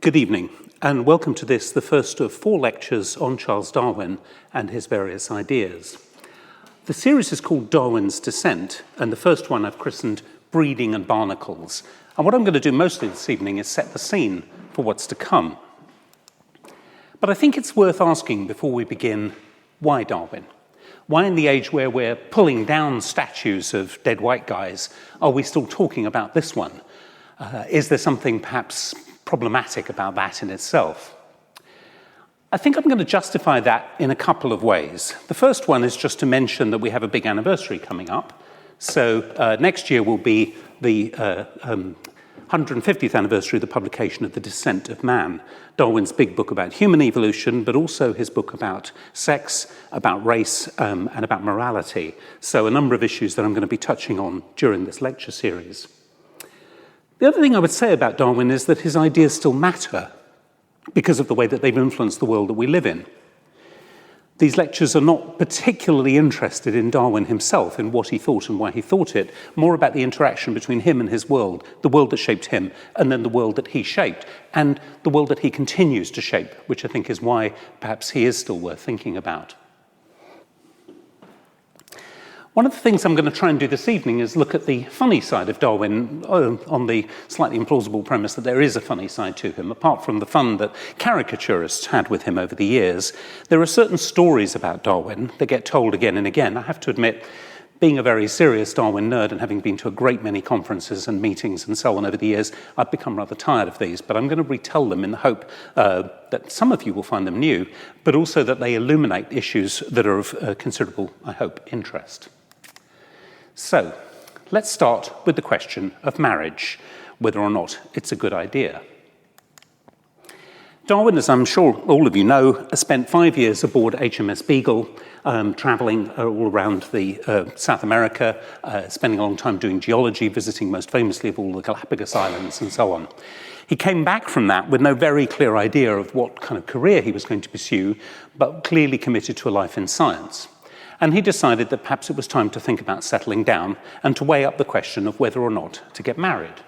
Good evening, and welcome to this, the first of 4 lectures on Charles Darwin and his various ideas. The series is called Darwin's Descent, and the first one I've christened Breeding and Barnacles. And what I'm going to do mostly this evening is set the scene for what's to come. But I think it's worth asking before we begin, why Darwin? Why in the age where we're pulling down statues of dead white guys, are we still talking about this one? Is there something perhaps problematic about that in itself? I think I'm going to justify that in a couple of ways. The first one is just to mention that we have a big anniversary coming up. So next year will be the 150th anniversary of the publication of The Descent of Man, Darwin's big book about human evolution, but also his book about sex, about race, and about morality. So a number of issues that I'm going to be touching on during this lecture series. The other thing I would say about Darwin is that his ideas still matter because of the way that they've influenced the world that we live in. These lectures are not particularly interested in Darwin himself, in what he thought and why he thought it, more about the interaction between him and his world, the world that shaped him, and then the world that he shaped, and the world that he continues to shape, which I think is why perhaps he is still worth thinking about. One of the things I'm going to try and do this evening is look at the funny side of Darwin on the slightly implausible premise that there is a funny side to him. Apart from the fun that caricaturists had with him over the years, there are certain stories about Darwin that get told again and again. I have to admit, being a very serious Darwin nerd and having been to a great many conferences and meetings and so on over the years, I've become rather tired of these, but I'm going to retell them in the hope that some of you will find them new, but also that they illuminate issues that are of considerable, I hope, interest. So, let's start with the question of marriage, whether or not it's a good idea. Darwin, as I'm sure all of you know, spent 5 years aboard HMS Beagle, travelling all around South America, spending a long time doing geology, visiting most famously of all the Galapagos Islands and so on. He came back from that with no very clear idea of what kind of career he was going to pursue, but clearly committed to a life in science. And he decided that perhaps it was time to think about settling down and to weigh up the question of whether or not to get married.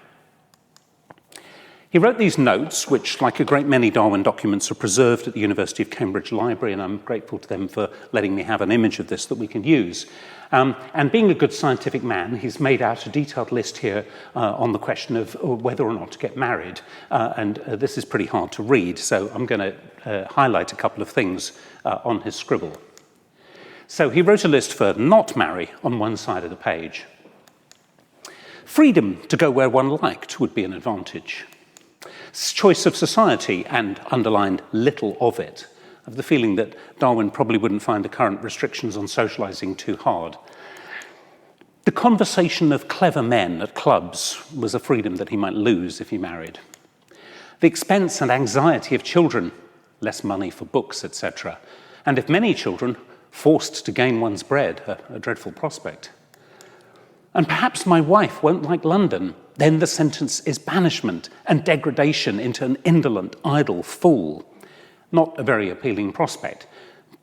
He wrote these notes, which, like a great many Darwin documents, are preserved at the University of Cambridge Library, and I'm grateful to them for letting me have an image of this that we can use. And being a good scientific man, he's made out a detailed list here on the question of whether or not to get married. And this is pretty hard to read, so I'm going to highlight a couple of things on his scribble. So he wrote a list for not marry on one side of the page. Freedom to go where one liked would be an advantage. Choice of society, and underlined little of it. I have the feeling that Darwin probably wouldn't find the current restrictions on socializing too hard. The conversation of clever men at clubs was a freedom that he might lose if he married. The expense and anxiety of children, less money for books, etc. And if many children, forced to gain one's bread, a dreadful prospect. And perhaps my wife won't like London, then the sentence is banishment and degradation into an indolent, idle fool. Not a very appealing prospect.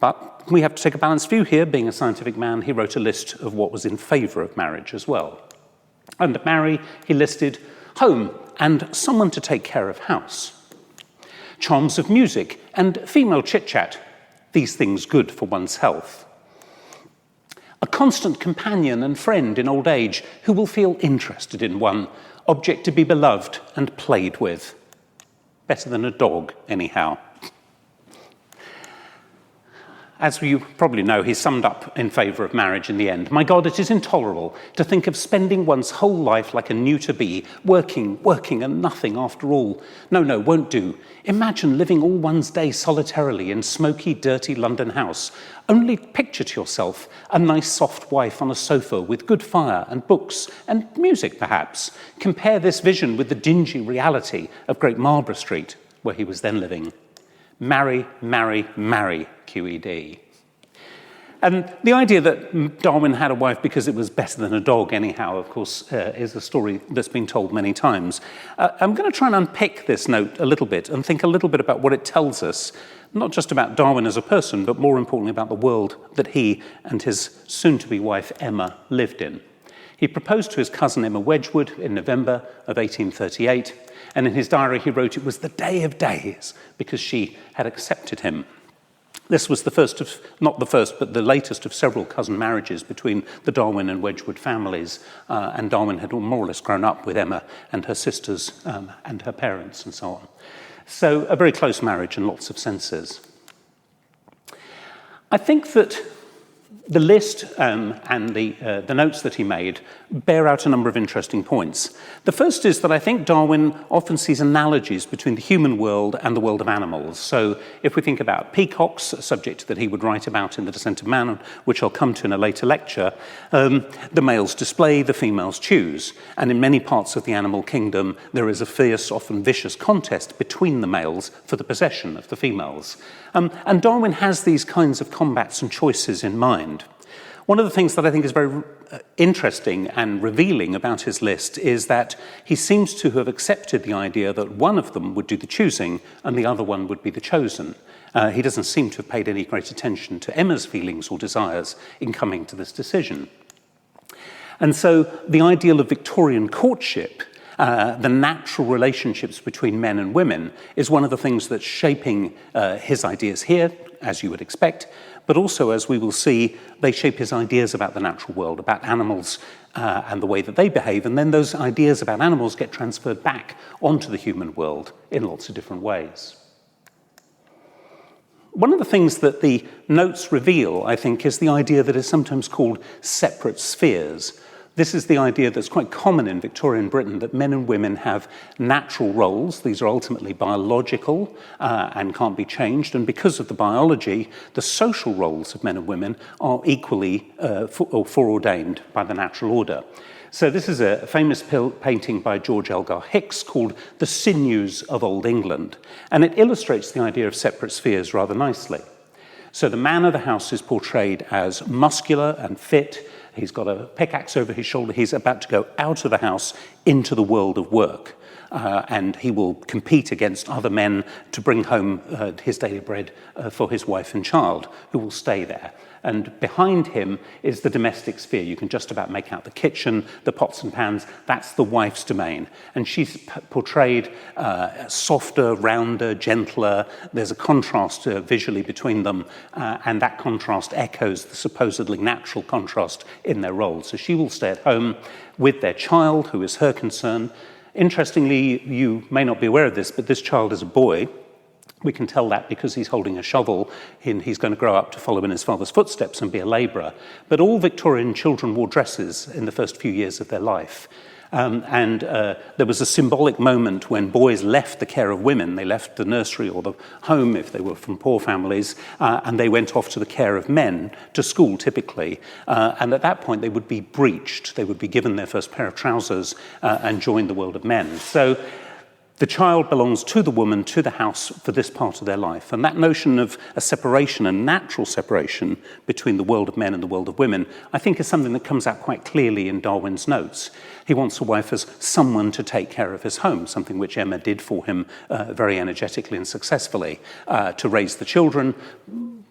But we have to take a balanced view here. Being a scientific man, he wrote a list of what was in favour of marriage as well. Under marry, he listed home and someone to take care of house. Charms of music and female chit-chat, these things good for one's health. A constant companion and friend in old age who will feel interested in one, object to be beloved and played with. Better than a dog, anyhow. As you probably know, he summed up in favour of marriage in the end. My God, it is intolerable to think of spending one's whole life like a neuter-bee, working, and nothing after all. No, won't do. Imagine living all one's day solitarily in smoky, dirty London house. Only picture to yourself a nice soft wife on a sofa with good fire and books and music, perhaps. Compare this vision with the dingy reality of Great Marlborough Street, where he was then living. Marry, marry, marry, QED. And the idea that Darwin had a wife because it was better than a dog anyhow, of course, is a story that's been told many times. I'm going to try and unpick this note a little bit and think a little bit about what it tells us, not just about Darwin as a person, but more importantly about the world that he and his soon-to-be wife Emma lived in. He proposed to his cousin Emma Wedgwood in November of 1838, And in his diary, he wrote it was the day of days because she had accepted him. This was the first of, not the first, but the latest of several cousin marriages between the Darwin and Wedgwood families. And Darwin had more or less grown up with Emma and her sisters and her parents and so on. So a very close marriage in lots of senses. I think that the list and the notes that he made bear out a number of interesting points. The first is that I think Darwin often sees analogies between the human world and the world of animals. So if we think about peacocks, a subject that he would write about in The Descent of Man, which I'll come to in a later lecture, the males display, the females choose. And in many parts of the animal kingdom, there is a fierce, often vicious contest between the males for the possession of the females. And Darwin has these kinds of combats and choices in mind. One of the things that I think is very interesting and revealing about his list is that he seems to have accepted the idea that one of them would do the choosing and the other one would be the chosen. He doesn't seem to have paid any great attention to Emma's feelings or desires in coming to this decision. And so the ideal of Victorian courtship, the natural relationships between men and women, is one of the things that's shaping his ideas here, as you would expect, but also, as we will see, they shape his ideas about the natural world, about animals and the way that they behave, and then those ideas about animals get transferred back onto the human world in lots of different ways. One of the things that the notes reveal, I think, is the idea that is sometimes called separate spheres. This is the idea that's quite common in Victorian Britain, that men and women have natural roles. These are ultimately biological and can't be changed. And because of the biology, the social roles of men and women are equally foreordained by the natural order. So this is a famous painting by George Elgar Hicks called The Sinews of Old England. And it illustrates the idea of separate spheres rather nicely. So the man of the house is portrayed as muscular and fit. He's got a pickaxe over his shoulder. He's about to go out of the house into the world of work. And he will compete against other men to bring home his daily bread for his wife and child, who will stay there. And behind him is the domestic sphere. You can just about make out the kitchen, the pots and pans. That's the wife's domain. And she's portrayed softer, rounder, gentler. There's a contrast visually between them, and that contrast echoes the supposedly natural contrast in their roles. So she will stay at home with their child, who is her concern. Interestingly, you may not be aware of this, but this child is a boy. We can tell that because he's holding a shovel. He's going to grow up to follow in his father's footsteps and be a labourer. But all Victorian children wore dresses in the first few years of their life. There was a symbolic moment when boys left the care of women. They left the nursery or the home if they were from poor families, and they went off to the care of men, to school typically. And at that point, they would be breeched. They would be given their first pair of trousers and join the world of men. So the child belongs to the woman, to the house, for this part of their life. And that notion of a separation, a natural separation between the world of men and the world of women, I think is something that comes out quite clearly in Darwin's notes. He wants a wife as someone to take care of his home, something which Emma did for him very energetically and successfully, to raise the children.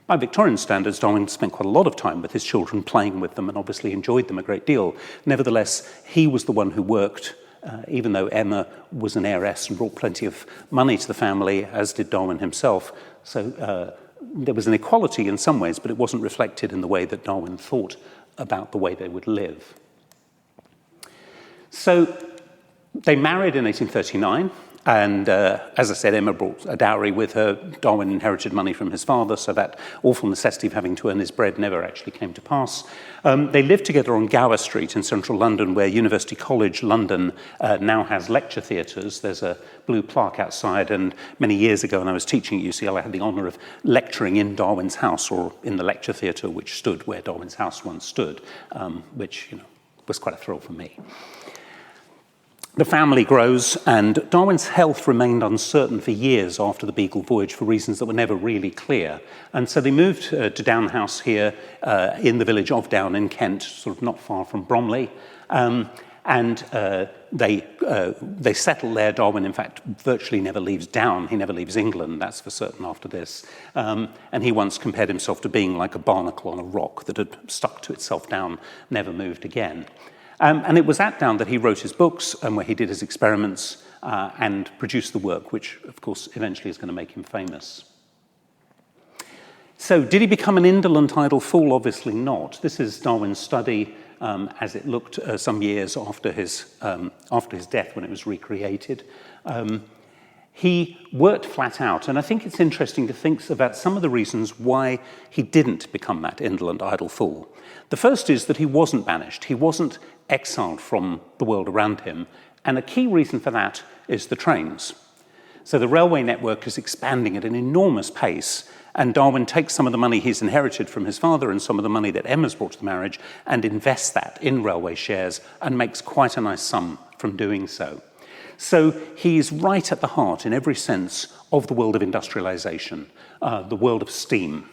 By Victorian standards, Darwin spent quite a lot of time with his children, playing with them, and obviously enjoyed them a great deal. Nevertheless, he was the one who worked, even though Emma was an heiress and brought plenty of money to the family, as did Darwin himself. So there was an equality in some ways, but it wasn't reflected in the way that Darwin thought about the way they would live. So they married in 1839. And as I said, Emma brought a dowry with her. Darwin inherited money from his father, so that awful necessity of having to earn his bread never actually came to pass. They lived together on Gower Street in central London, where University College London now has lecture theatres. There's a blue plaque outside, and many years ago when I was teaching at UCL, I had the honour of lecturing in Darwin's house, or in the lecture theatre which stood where Darwin's house once stood, which was quite a thrill for me. The family grows, and Darwin's health remained uncertain for years after the Beagle voyage for reasons that were never really clear. And so they moved to Down House here in the village of Down in Kent, sort of not far from Bromley. They settle there. Darwin, in fact, virtually never leaves Down. He never leaves England, that's for certain after this. And he once compared himself to being like a barnacle on a rock that had stuck to itself down, never moved again. And it was at Down that he wrote his books and where he did his experiments and produce the work, which, of course, eventually is going to make him famous. So, did he become an indolent, idle fool? Obviously not. This is Darwin's study as it looked some years after his death, when it was recreated. He worked flat out, and I think it's interesting to think about some of the reasons why he didn't become that indolent, idle fool. The first is that he wasn't banished. He wasn't exiled from the world around him, and a key reason for that is the trains. So the railway network is expanding at an enormous pace, and Darwin takes some of the money he's inherited from his father and some of the money that Emma's brought to the marriage and invests that in railway shares and makes quite a nice sum from doing so. So he's right at the heart, in every sense, of the world of industrialization, the world of steam.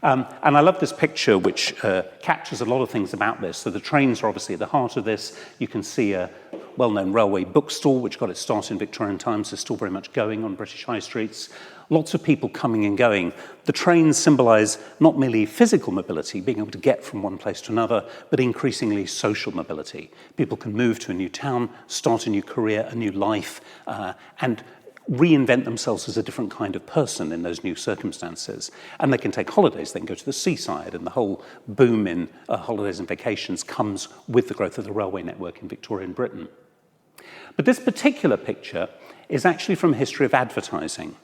And I love this picture, which captures a lot of things about this. So the trains are obviously at the heart of this. You can see a well-known railway bookstall, which got its start in Victorian times, is still very much going on British high streets. Lots of people coming and going. The trains symbolize not merely physical mobility, being able to get from one place to another, but increasingly social mobility. People can move to a new town, start a new career, a new life, and reinvent themselves as a different kind of person in those new circumstances. And they can take holidays, they can go to the seaside, and the whole boom in holidays and vacations comes with the growth of the railway network in Victorian Britain. But this particular picture is actually from a history of advertising.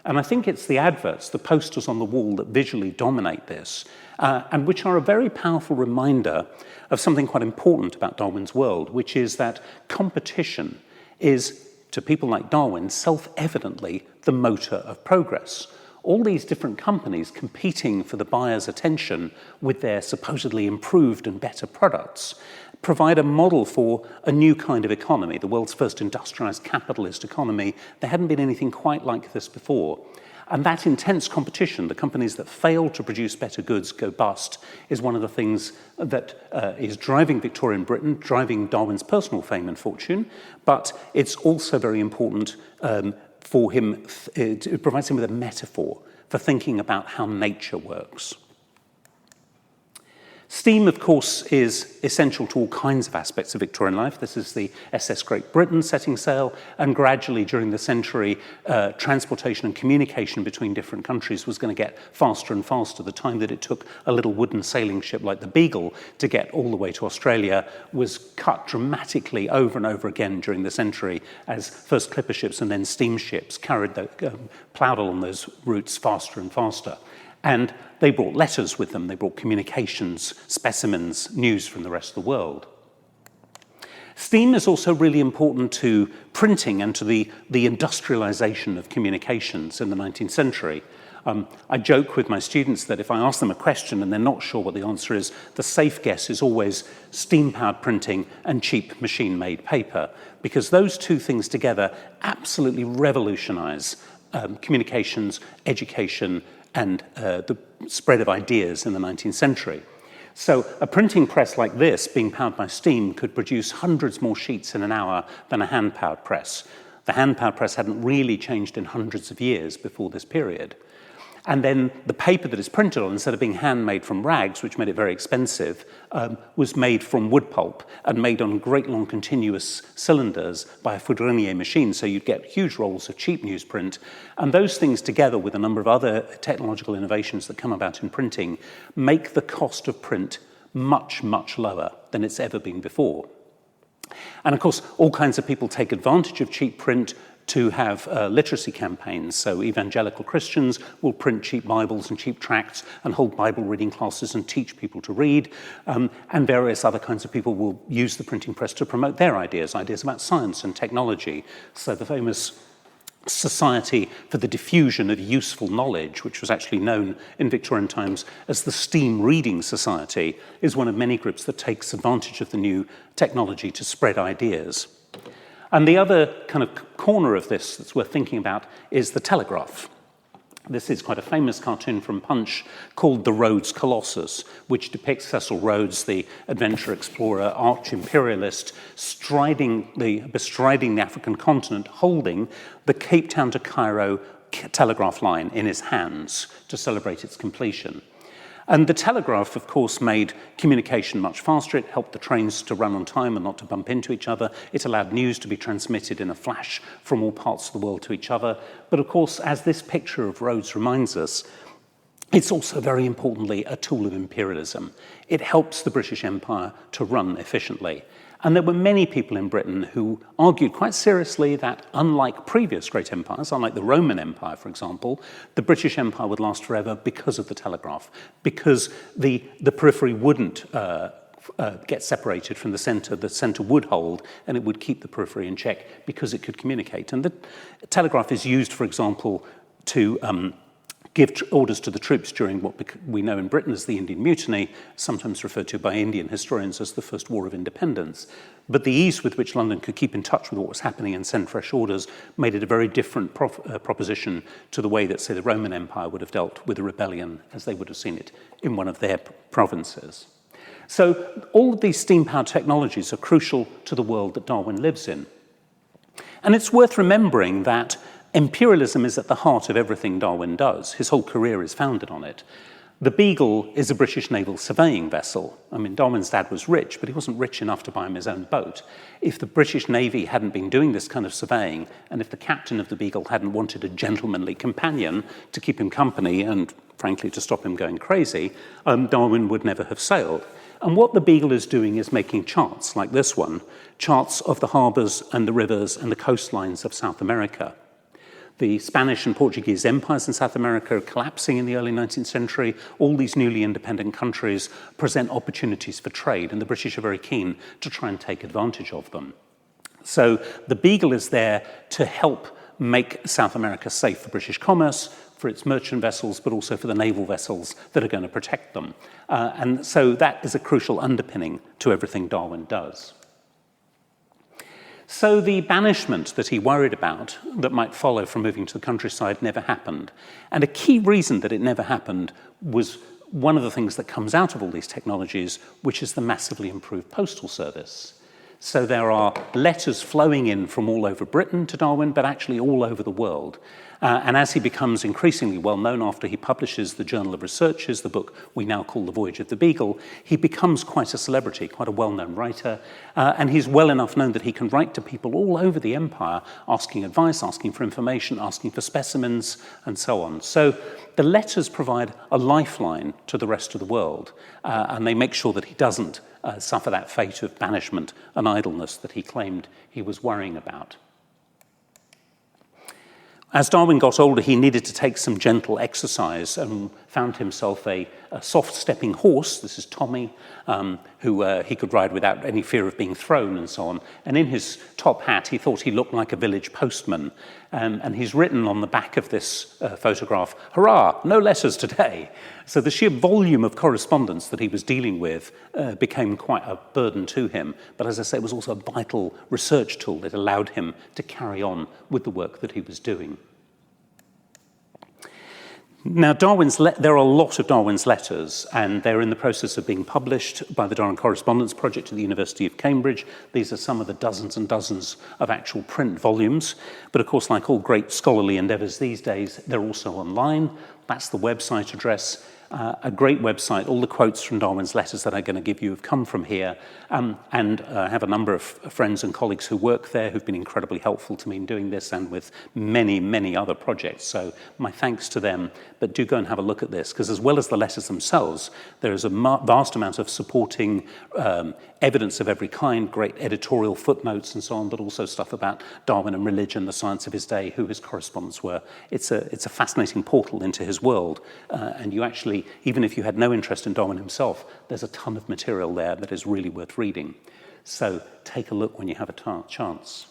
And I think it's the adverts, the posters on the wall, that visually dominate this, and which are a very powerful reminder of something quite important about Darwin's world, which is that competition is, to people like Darwin, self-evidently the motor of progress. All these different companies competing for the buyer's attention with their supposedly improved and better products provide a model for a new kind of economy, the world's first industrialized capitalist economy. There hadn't been anything quite like this before. And that intense competition, the companies that fail to produce better goods go bust, is one of the things that is driving Victorian Britain, driving Darwin's personal fame and fortune, but it's also very important for him, it provides him with a metaphor for thinking about how nature works. Steam, of course, is essential to all kinds of aspects of Victorian life. This is the SS Great Britain setting sail, and gradually during the century, transportation and communication between different countries was going to get faster and faster. The time that it took a little wooden sailing ship like the Beagle to get all the way to Australia was cut dramatically over and over again during the century, as first clipper ships and then steamships ploughed along those routes faster and faster. And they brought letters with them, they brought communications, specimens, news from the rest of the world. Steam is also really important to printing and to the industrialization of communications in the 19th century. I joke with my students that if I ask them a question and they're not sure what the answer is, the safe guess is always steam-powered printing and cheap machine-made paper, because those two things together absolutely revolutionize communications, education, and the spread of ideas in the 19th century. So a printing press like this, being powered by steam, could produce hundreds more sheets in an hour than a hand-powered press. The hand-powered press hadn't really changed in hundreds of years before this period. And then the paper that is printed on, instead of being handmade from rags, which made it very expensive, was made from wood pulp and made on great long continuous cylinders by a Foudrinier machine. So you'd get huge rolls of cheap newsprint. And those things, together with a number of other technological innovations that come about in printing, make the cost of print much, much lower than it's ever been before. And of course, all kinds of people take advantage of cheap print to have literacy campaigns. So evangelical Christians will print cheap Bibles and cheap tracts and hold Bible reading classes and teach people to read. And various other kinds of people will use the printing press to promote their ideas about science and technology. So the famous Society for the Diffusion of Useful Knowledge, which was actually known in Victorian times as the Steam Reading Society, is one of many groups that takes advantage of the new technology to spread ideas. And the other kind of corner of this that's worth thinking about is the telegraph. This is quite a famous cartoon from Punch called The Rhodes Colossus, which depicts Cecil Rhodes, the adventure explorer, arch-imperialist, bestriding the African continent, holding the Cape Town to Cairo telegraph line in his hands to celebrate its completion. And the telegraph, of course, made communication much faster. It helped the trains to run on time and not to bump into each other. It allowed news to be transmitted in a flash from all parts of the world to each other. But of course, as this picture of roads reminds us, it's also very importantly a tool of imperialism. It helps the British Empire to run efficiently. And there were many people in Britain who argued quite seriously that, unlike previous great empires, unlike the Roman Empire, for example, the British Empire would last forever because of the telegraph, because the periphery wouldn't get separated from the center would hold, and it would keep the periphery in check because it could communicate. And the telegraph is used, for example, to give orders to the troops during what we know in Britain as the Indian Mutiny, sometimes referred to by Indian historians as the First War of Independence. But the ease with which London could keep in touch with what was happening and send fresh orders made it a very different proposition to the way that, say, the Roman Empire would have dealt with a rebellion as they would have seen it in one of their provinces. So all of these steam-powered technologies are crucial to the world that Darwin lives in. And it's worth remembering that imperialism is at the heart of everything Darwin does. His whole career is founded on it. The Beagle is a British naval surveying vessel. I mean, Darwin's dad was rich, but he wasn't rich enough to buy him his own boat. If the British Navy hadn't been doing this kind of surveying, and if the captain of the Beagle hadn't wanted a gentlemanly companion to keep him company and, frankly, to stop him going crazy, Darwin would never have sailed. And what the Beagle is doing is making charts, like this one, charts of the harbours and the rivers and the coastlines of South America. The Spanish and Portuguese empires in South America are collapsing in the early 19th century. All these newly independent countries present opportunities for trade, and the British are very keen to try and take advantage of them. So the Beagle is there to help make South America safe for British commerce, for its merchant vessels, but also for the naval vessels that are going to protect them. And so that is a crucial underpinning to everything Darwin does. So the banishment that he worried about that might follow from moving to the countryside never happened. And a key reason that it never happened was one of the things that comes out of all these technologies, which is the massively improved postal service. So there are letters flowing in from all over Britain to Darwin, but actually all over the world. And as he becomes increasingly well known after he publishes the Journal of Researches, the book we now call The Voyage of the Beagle, he becomes quite a celebrity, quite a well-known writer. And he's well enough known that he can write to people all over the empire, asking advice, asking for information, asking for specimens, and so on. So the letters provide a lifeline to the rest of the world, and they make sure that he doesn't suffer that fate of banishment and idleness that he claimed he was worrying about. As Darwin got older, he needed to take some gentle exercise and found himself a soft-stepping horse. This is Tommy, who he could ride without any fear of being thrown and so on. And in his top hat, he thought he looked like a village postman. And he's written on the back of this photograph, "Hurrah, no letters today." So the sheer volume of correspondence that he was dealing with became quite a burden to him. But as I say, it was also a vital research tool that allowed him to carry on with the work that he was doing. Now, there are a lot of Darwin's letters, and they're in the process of being published by the Darwin Correspondence Project at the University of Cambridge. These are some of the dozens and dozens of actual print volumes. But of course, like all great scholarly endeavours these days, they're also online. That's the website address. A great website. All the quotes from Darwin's letters that I'm going to give you have come from here. And I have a number of friends and colleagues who work there who've been incredibly helpful to me in doing this and with many, many other projects. So my thanks to them. But do go and have a look at this, because as well as the letters themselves, there is a vast amount of supporting evidence of every kind, great editorial footnotes and so on, but also stuff about Darwin and religion, the science of his day, who his correspondents were. It's a fascinating portal into his world. And you actually, even if you had no interest in Darwin himself, there's a ton of material there that is really worth reading. So take a look when you have a chance.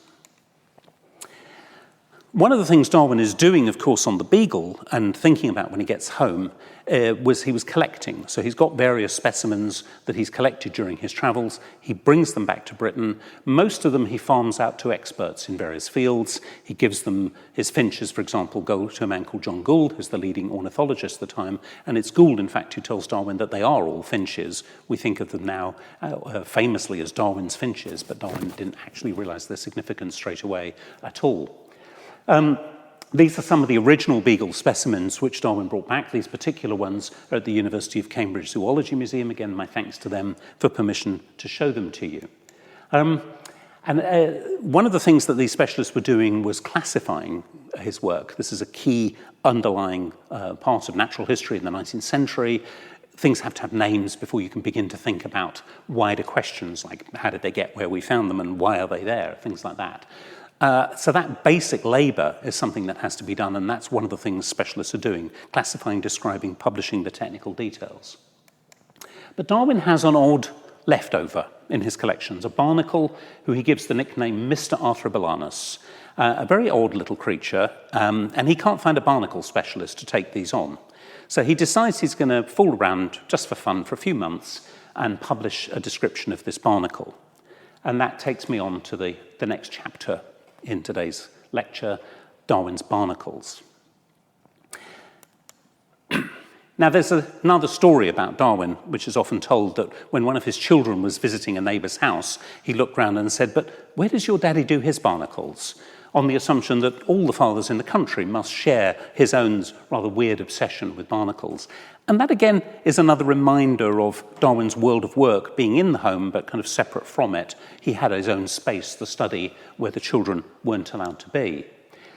One of the things Darwin is doing, of course, on the Beagle and thinking about when he gets home was he was collecting. So he's got various specimens that he's collected during his travels. He brings them back to Britain. Most of them he farms out to experts in various fields. He gives them his finches, for example, go to a man called John Gould, who's the leading ornithologist at the time. And it's Gould, in fact, who tells Darwin that they are all finches. We think of them now famously as Darwin's finches, but Darwin didn't actually realize their significance straight away at all. These are some of the original Beagle specimens which Darwin brought back. These particular ones are at the University of Cambridge Zoology Museum. Again, my thanks to them for permission to show them to you. One of the things that these specialists were doing was classifying his work. This is a key underlying part of natural history in the 19th century. Things have to have names before you can begin to think about wider questions like how did they get where we found them and why are they there, things like that. So that basic labour is something that has to be done, and that's one of the things specialists are doing, classifying, describing, publishing the technical details. But Darwin has an odd leftover in his collections, a barnacle who he gives the nickname Mr. Arthrobalanus, a very odd little creature, and he can't find a barnacle specialist to take these on. So he decides he's going to fool around just for fun for a few months and publish a description of this barnacle. And that takes me on to the next chapter in today's lecture, Darwin's Barnacles. Now, there's another story about Darwin, which is often told, that when one of his children was visiting a neighbour's house, he looked round and said, "But where does your daddy do his barnacles?" on the assumption that all the fathers in the country must share his own rather weird obsession with barnacles. And that, again, is another reminder of Darwin's world of work being in the home, but kind of separate from it. He had his own space, the study, where the children weren't allowed to be.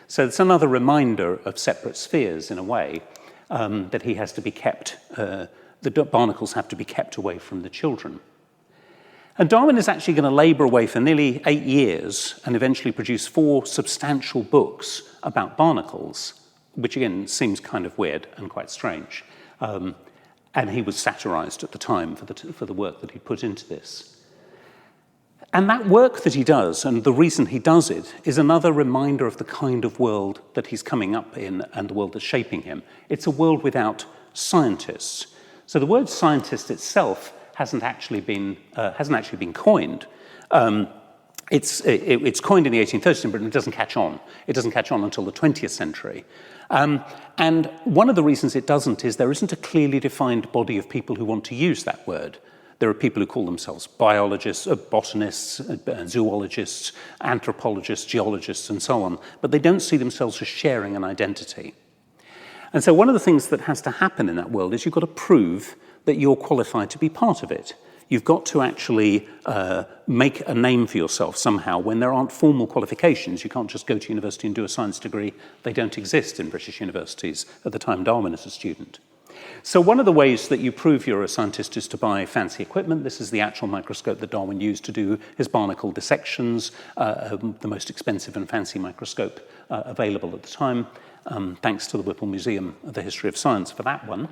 So it's another reminder of separate spheres, in a way, that he has to be kept, the barnacles have to be kept away from the children. And Darwin is actually going to labour away for nearly 8 years and eventually produce 4 substantial books about barnacles, which again seems kind of weird and quite strange. And he was satirised at the time for the work that he put into this. And that work that he does, and the reason he does it, is another reminder of the kind of world that he's coming up in and the world that's shaping him. It's a world without scientists. So the word scientist itself hasn't actually been coined. It's coined in the 1830s, but it doesn't catch on. It doesn't catch on until the 20th century. And one of the reasons it doesn't is there isn't a clearly defined body of people who want to use that word. There are people who call themselves biologists, botanists, zoologists, anthropologists, geologists, and so on, but they don't see themselves as sharing an identity. And so one of the things that has to happen in that world is you've got to prove that you're qualified to be part of it. You've got to actually make a name for yourself somehow when there aren't formal qualifications. You can't just go to university and do a science degree. They don't exist in British universities at the time Darwin is a student. So one of the ways that you prove you're a scientist is to buy fancy equipment. This is the actual microscope that Darwin used to do his barnacle dissections, the most expensive and fancy microscope available at the time, thanks to the Whipple Museum of the History of Science for that one.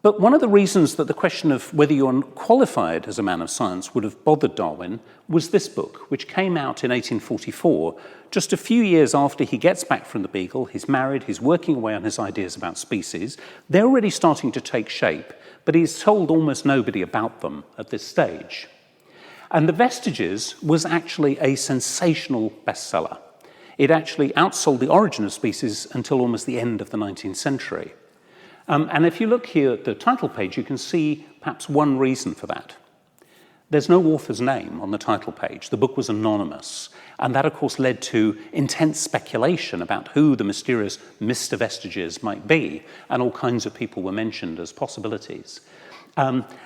But one of the reasons that the question of whether you're qualified as a man of science would have bothered Darwin was this book, which came out in 1844, just a few years after he gets back from the Beagle. He's married, he's working away on his ideas about species. They're already starting to take shape, but he's told almost nobody about them at this stage. And The Vestiges was actually a sensational bestseller. It actually outsold The Origin of Species until almost the end of the 19th century. And if you look here at the title page, you can see perhaps one reason for that. There's no author's name on the title page. The book was anonymous. And that, of course, led to intense speculation about who the mysterious Mr. Vestiges might be. And all kinds of people were mentioned as possibilities.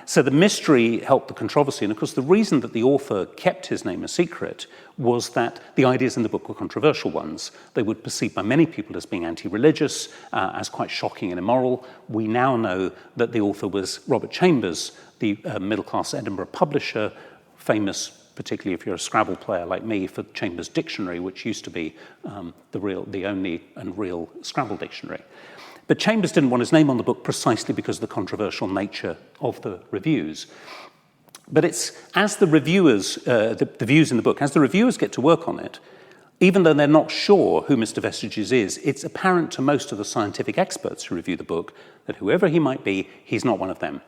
So the mystery helped the controversy. And, of course, the reason that the author kept his name a secret was that the ideas in the book were controversial ones. They were perceived by many people as being anti-religious, as quite shocking and immoral. We now know that the author was Robert Chambers, the middle-class Edinburgh publisher, famous, particularly if you're a Scrabble player like me, for Chambers' Dictionary, which used to be the only and real Scrabble dictionary. But Chambers didn't want his name on the book precisely because of the controversial nature of the reviews. But it's as the reviewers, the views in the book, as the reviewers get to work on it, even though they're not sure who Mr. Vestiges is, it's apparent to most of the scientific experts who review the book that whoever he might be, he's not one of them.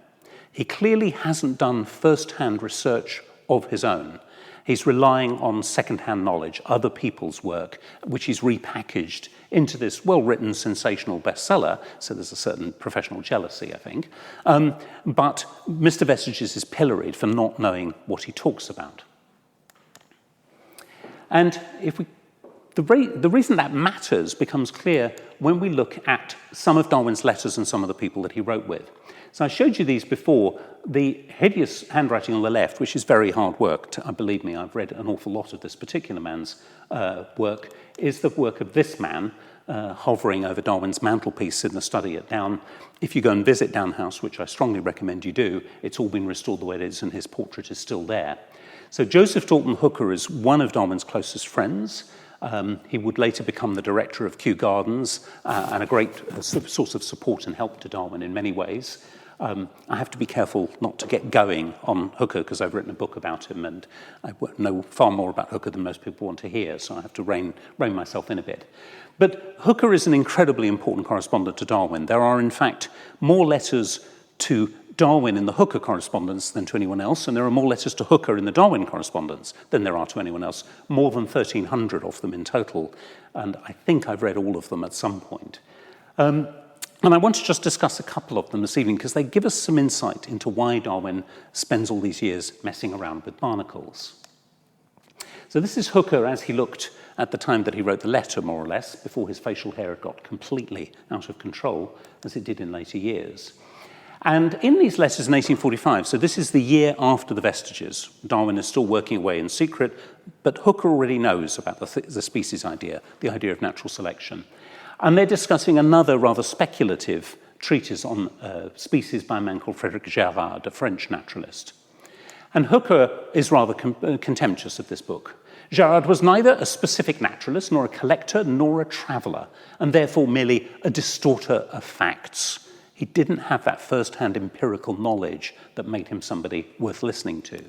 He clearly hasn't done first-hand research of his own. He's relying on second-hand knowledge, other people's work, which he's repackaged into this well-written, sensational bestseller. So there's a certain professional jealousy, I think. But Mr. Vestiges is pilloried for not knowing what he talks about. And if we The reason that matters becomes clear when we look at some of Darwin's letters and some of the people that he wrote with. So I showed you these before. The hideous handwriting on the left, which is very hard work, believe me, I've read an awful lot of this particular man's work, is the work of this man, hovering over Darwin's mantelpiece in the study at Down. If you go and visit Down House, which I strongly recommend you do, it's all been restored the way it is and his portrait is still there. So Joseph Dalton Hooker is one of Darwin's closest friends. He would later become the director of Kew Gardens and a great source of support and help to Darwin in many ways. I have to be careful not to get going on Hooker because I've written a book about him and I know far more about Hooker than most people want to hear, so I have to rein myself in a bit. But Hooker is an incredibly important correspondent to Darwin. There are, in fact, more letters to Darwin in the Hooker correspondence than to anyone else, and there are more letters to Hooker in the Darwin correspondence than there are to anyone else, more than 1,300 of them in total, and I think I've read all of them at some point. And I want to just discuss a couple of them this evening because they give us some insight into why Darwin spends all these years messing around with barnacles. So this is Hooker as he looked at the time that he wrote the letter, more or less, before his facial hair had got completely out of control, as it did in later years. And in these letters in 1845, so this is the year after the vestiges, Darwin is still working away in secret, but Hooker already knows about the species idea, the idea of natural selection. And they're discussing another rather speculative treatise on species by a man called Frédéric Gérard, a French naturalist. And Hooker is rather contemptuous of this book. Gérard was neither a specific naturalist, nor a collector, nor a traveller, and therefore merely a distorter of facts. He didn't have that first-hand empirical knowledge that made him somebody worth listening to.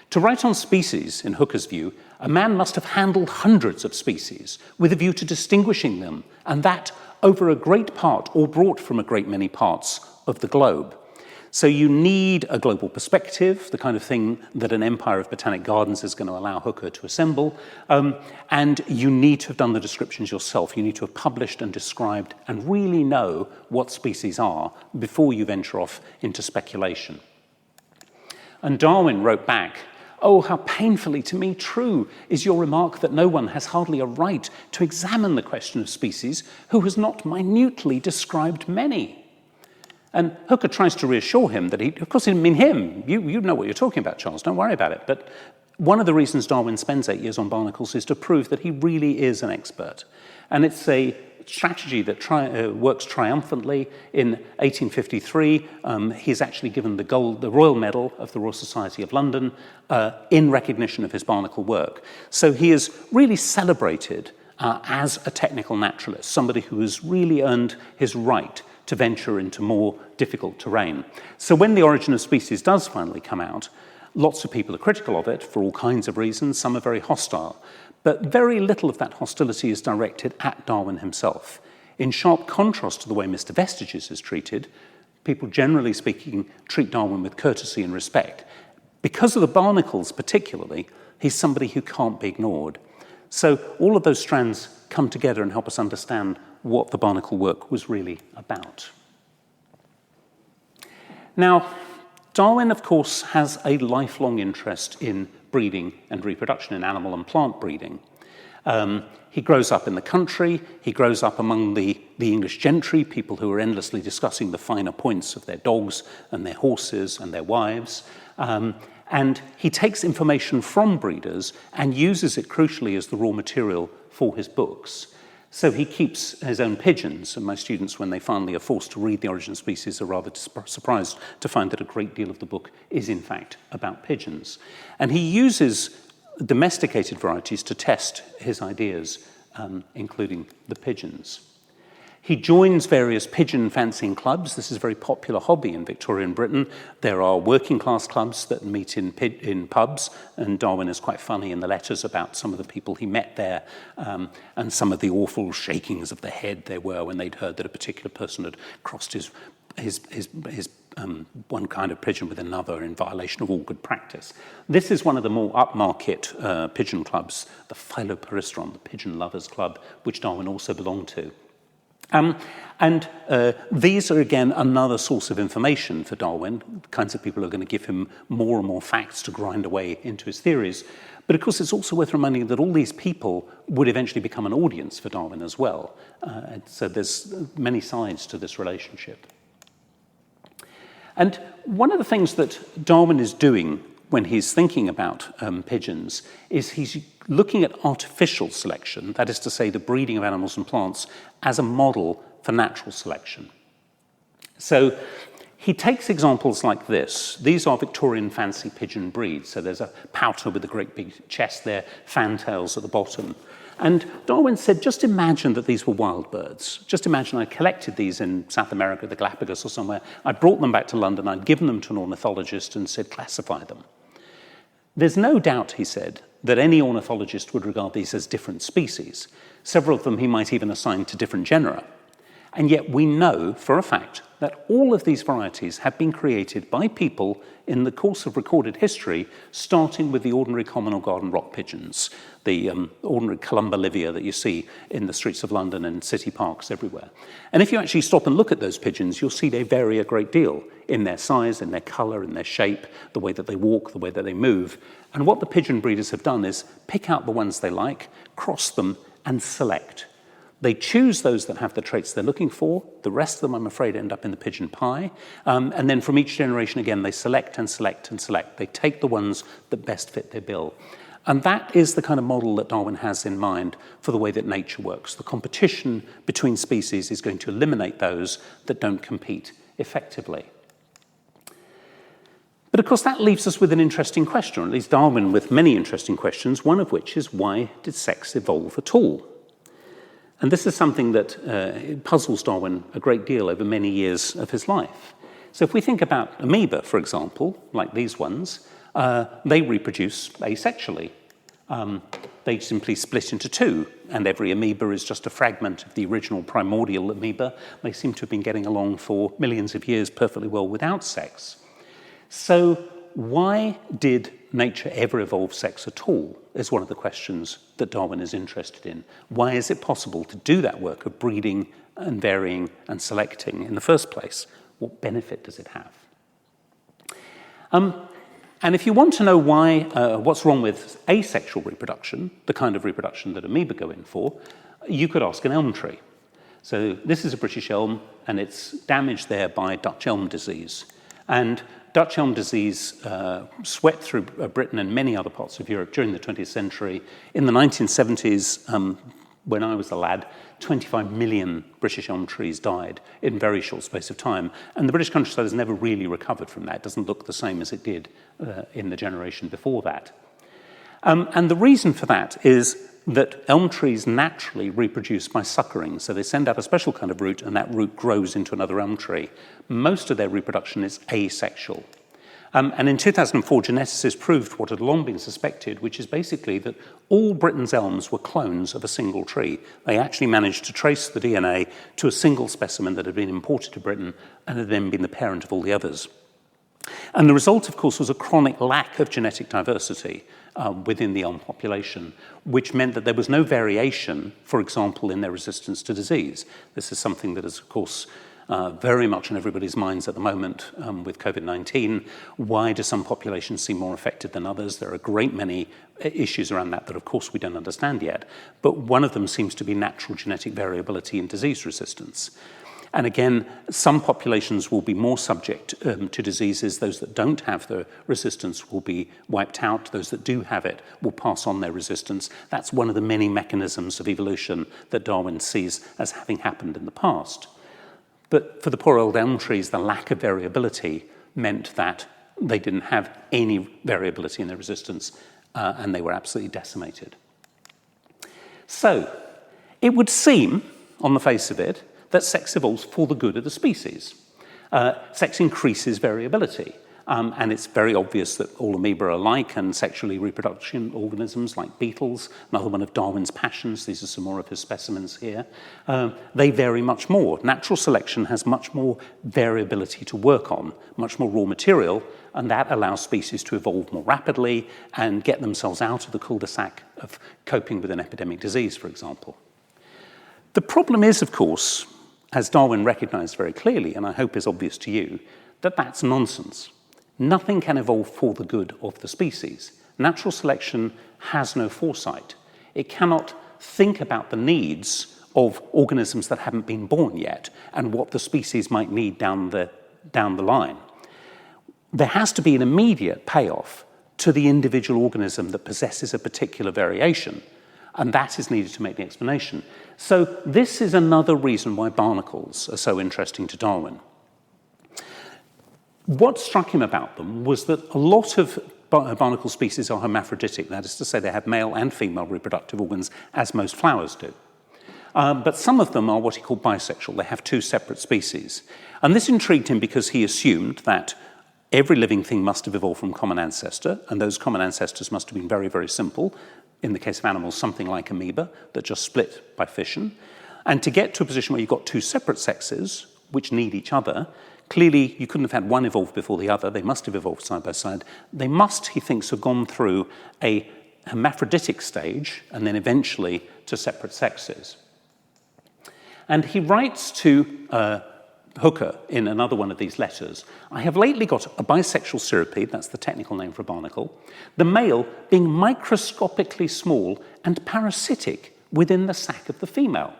To write on species, in Hooker's view, a man must have handled hundreds of species with a view to distinguishing them, and that over a great part or brought from a great many parts of the globe. So you need a global perspective, the kind of thing that an empire of botanic gardens is going to allow Hooker to assemble, and you need to have done the descriptions yourself. You need to have published and described and really know what species are before you venture off into speculation. And Darwin wrote back, "Oh, how painfully to me true is your remark that no one has hardly a right to examine the question of species who has not minutely described many." And Hooker tries to reassure him that of course, he didn't mean him. You know what you're talking about, Charles, don't worry about it. But one of the reasons Darwin spends 8 years on barnacles is to prove that he really is an expert. And it's a strategy that works triumphantly. In 1853, he's actually given the Royal Medal of the Royal Society of London in recognition of his barnacle work. So he is really celebrated as a technical naturalist, somebody who has really earned his right to venture into more difficult terrain. So when The Origin of Species does finally come out, lots of people are critical of it for all kinds of reasons. Some are very hostile. But very little of that hostility is directed at Darwin himself. In sharp contrast to the way Mr. Vestiges is treated, people generally speaking treat Darwin with courtesy and respect. Because of the barnacles particularly, he's somebody who can't be ignored. So all of those strands come together and help us understand what the barnacle work was really about. Now, Darwin, of course, has a lifelong interest in breeding and reproduction, in animal and plant breeding. He grows up in the country, he grows up among the English gentry, people who are endlessly discussing the finer points of their dogs and their horses and their wives. And he takes information from breeders and uses it crucially as the raw material for his books. So he keeps his own pigeons, and my students, when they finally are forced to read The Origin of Species, are rather surprised to find that a great deal of the book is, in fact, about pigeons. And he uses domesticated varieties to test his ideas, including the pigeons. He joins various pigeon fancying clubs. This is a very popular hobby in Victorian Britain. There are working class clubs that meet in pubs, and Darwin is quite funny in the letters about some of the people he met there, and some of the awful shakings of the head there were when they'd heard that a particular person had crossed his one kind of pigeon with another in violation of all good practice. This is one of the more upmarket pigeon clubs, the Philoperistron, the Pigeon Lovers Club, which Darwin also belonged to. These are, again, another source of information for Darwin. The kinds of people who are going to give him more and more facts to grind away into his theories. But of course, it's also worth reminding that all these people would eventually become an audience for Darwin as well. So there's many sides to this relationship. And one of the things that Darwin is doing when he's thinking about pigeons is he's looking at artificial selection, that is to say, the breeding of animals and plants, as a model for natural selection. So he takes examples like this. These are Victorian fancy pigeon breeds. So there's a pouter with a great big chest there, fantails at the bottom. And Darwin said, just imagine that these were wild birds. Just imagine I collected these in South America, the Galapagos or somewhere. I brought them back to London. I'd given them to an ornithologist and said, classify them. There's no doubt, he said, that any ornithologist would regard these as different species. Several of them he might even assign to different genera. And yet we know for a fact that all of these varieties have been created by people in the course of recorded history, starting with the ordinary common or garden rock pigeons, the ordinary columba livia that you see in the streets of London and city parks everywhere. And if you actually stop and look at those pigeons, you'll see they vary a great deal in their size, in their colour, in their shape, the way that they walk, the way that they move. And what the pigeon breeders have done is pick out the ones they like, cross them, and select. They choose those that have the traits they're looking for. The rest of them, I'm afraid, end up in the pigeon pie. And then from each generation, again, they select and select and select. They take the ones that best fit their bill. And that is the kind of model that Darwin has in mind for the way that nature works. The competition between species is going to eliminate those that don't compete effectively. But of course, that leaves us with an interesting question, or at least Darwin with many interesting questions, one of which is, why did sex evolve at all? And this is something that puzzles Darwin a great deal over many years of his life. So if we think about amoeba, for example, like these ones, they reproduce asexually. They simply split into two, and every amoeba is just a fragment of the original primordial amoeba. They seem to have been getting along for millions of years perfectly well without sex. So why did nature ever evolve sex at all, is one of the questions that Darwin is interested in. Why is it possible to do that work of breeding and varying and selecting in the first place? What benefit does it have? And if you want to know why, what's wrong with asexual reproduction, the kind of reproduction that amoeba go in for, you could ask an elm tree. So this is a British elm, and it's damaged there by Dutch elm disease. And Dutch elm disease swept through Britain and many other parts of Europe during the 20th century. In the 1970s, when I was a lad, 25 million British elm trees died in a very short space of time. And the British countryside has never really recovered from that. It doesn't look the same as it did in the generation before that. And the reason for that is that elm trees naturally reproduce by suckering. So they send out a special kind of root, and that root grows into another elm tree. Most of their reproduction is asexual. And in 2004, geneticists proved what had long been suspected, which is basically that all Britain's elms were clones of a single tree. They actually managed to trace the DNA to a single specimen that had been imported to Britain and had then been the parent of all the others. And the result, of course, was a chronic lack of genetic diversity within the elm population, which meant that there was no variation, for example, in their resistance to disease. This is something that is, of course, very much on everybody's minds at the moment with COVID-19. Why do some populations seem more affected than others? There are a great many issues around that, of course, we don't understand yet. But one of them seems to be natural genetic variability in disease resistance. And again, some populations will be more subject to diseases. Those that don't have the resistance will be wiped out. Those that do have it will pass on their resistance. That's one of the many mechanisms of evolution that Darwin sees as having happened in the past. But for the poor old elm trees, the lack of variability meant that they didn't have any variability in their resistance, and they were absolutely decimated. So it would seem, on the face of it, that sex evolves for the good of the species. Sex increases variability, and it's very obvious that all amoeba are alike, and sexually reproduction organisms like beetles, another one of Darwin's passions, these are some more of his specimens here, they vary much more. Natural selection has much more variability to work on, much more raw material, and that allows species to evolve more rapidly and get themselves out of the cul-de-sac of coping with an epidemic disease, for example. The problem is, of course, as Darwin recognised very clearly, and I hope is obvious to you, that that's nonsense. Nothing can evolve for the good of the species. Natural selection has no foresight. It cannot think about the needs of organisms that haven't been born yet and what the species might need down the line. There has to be an immediate payoff to the individual organism that possesses a particular variation, and that is needed to make the explanation. So this is another reason why barnacles are so interesting to Darwin. What struck him about them was that a lot of barnacle species are hermaphroditic, that is to say they have male and female reproductive organs, as most flowers do. But some of them are what he called bisexual. They have two separate species. And this intrigued him because he assumed that every living thing must have evolved from a common ancestor, and those common ancestors must have been very, very simple. In the case of animals, something like amoeba that just split by fission. And to get to a position where you've got two separate sexes, which need each other, clearly you couldn't have had one evolve before the other. They must have evolved side by side. They must, he thinks, have gone through a hermaphroditic stage and then eventually to separate sexes. And he writes to Hooker in another one of these letters, I have lately got a bisexual cirripede, that's the technical name for a barnacle, the male being microscopically small and parasitic within the sac of the female.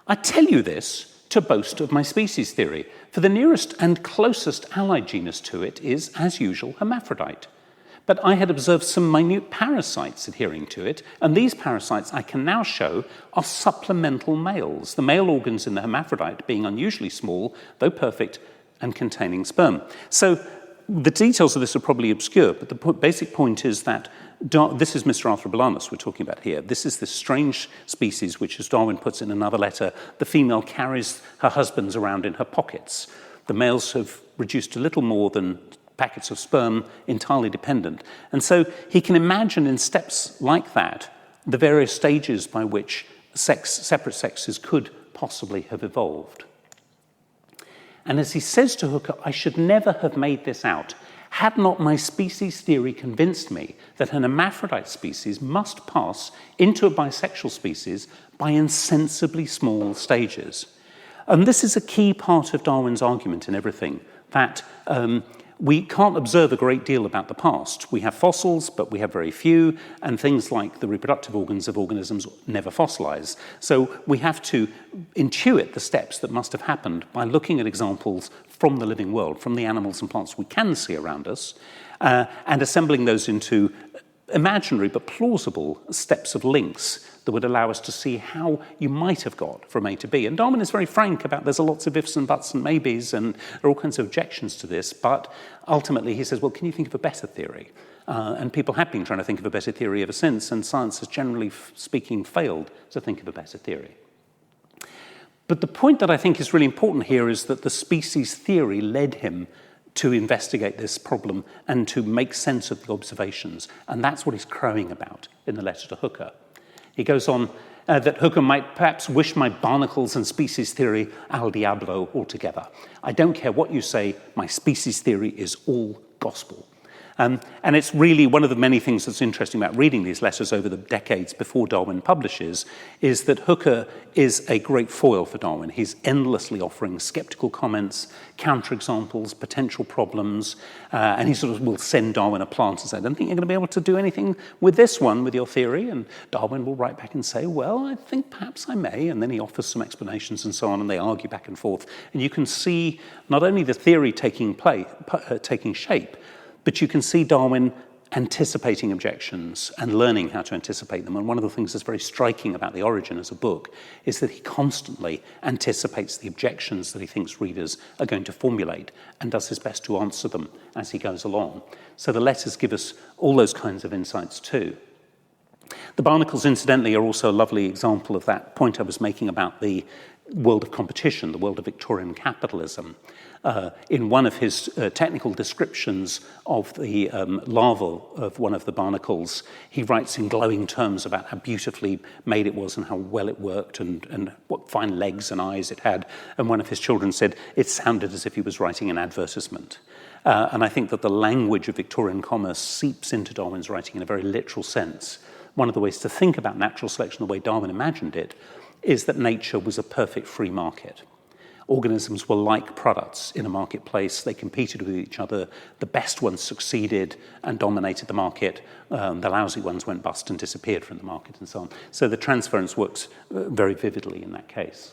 I tell you this to boast of my species theory, for the nearest and closest allied genus to it is, as usual, hermaphrodite. But I had observed some minute parasites adhering to it, and these parasites I can now show are supplemental males, the male organs in the hermaphrodite being unusually small, though perfect, and containing sperm. So the details of this are probably obscure, but the basic point is that this is Mr. Arthrobolanus we're talking about here. This is this strange species which, as Darwin puts in another letter, the female carries her husbands around in her pockets. The males have reduced to little more than packets of sperm, entirely dependent. And so he can imagine in steps like that the various stages by which separate sexes could possibly have evolved. And as he says to Hooker, I should never have made this out had not my species theory convinced me that an hermaphrodite species must pass into a bisexual species by insensibly small stages. And this is a key part of Darwin's argument in everything, that we can't observe a great deal about the past. We have fossils, but we have very few, and things like the reproductive organs of organisms never fossilize. So we have to intuit the steps that must have happened by looking at examples from the living world, from the animals and plants we can see around us, and assembling those into imaginary but plausible steps of links that would allow us to see how you might have got from A to B. And Darwin is very frank about there's lots of ifs and buts and maybes, and there are all kinds of objections to this, but ultimately he says, well, can you think of a better theory? And people have been trying to think of a better theory ever since, and science has generally speaking failed to think of a better theory. But the point that I think is really important here is that the species theory led him to investigate this problem and to make sense of the observations. And that's what he's crowing about in the letter to Hooker. He goes on that Hooker might perhaps wish my barnacles and species theory al diablo altogether. I don't care what you say, my species theory is all gospel. And it's really one of the many things that's interesting about reading these letters over the decades before Darwin publishes, is that Hooker is a great foil for Darwin. He's endlessly offering skeptical comments, counterexamples, potential problems, and he sort of will send Darwin a plant and say, I don't think you're going to be able to do anything with this one, with your theory. And Darwin will write back and say, well, I think perhaps I may. And then he offers some explanations and so on, and they argue back and forth. And you can see not only the theory taking shape, but you can see Darwin anticipating objections and learning how to anticipate them. And one of the things that's very striking about The Origin as a book is that he constantly anticipates the objections that he thinks readers are going to formulate and does his best to answer them as he goes along. So the letters give us all those kinds of insights too. The barnacles, incidentally, are also a lovely example of that point I was making about the world of competition, the world of Victorian capitalism. In one of his technical descriptions of the larval of one of the barnacles, he writes in glowing terms about how beautifully made it was and how well it worked and what fine legs and eyes it had. And one of his children said it sounded as if he was writing an advertisement. And I think that the language of Victorian commerce seeps into Darwin's writing in a very literal sense. One of the ways to think about natural selection, the way Darwin imagined it, is that nature was a perfect free market. Organisms were like products in a marketplace. They competed with each other. The best ones succeeded and dominated the market. The lousy ones went bust and disappeared from the market and so on. So the transference works very vividly in that case.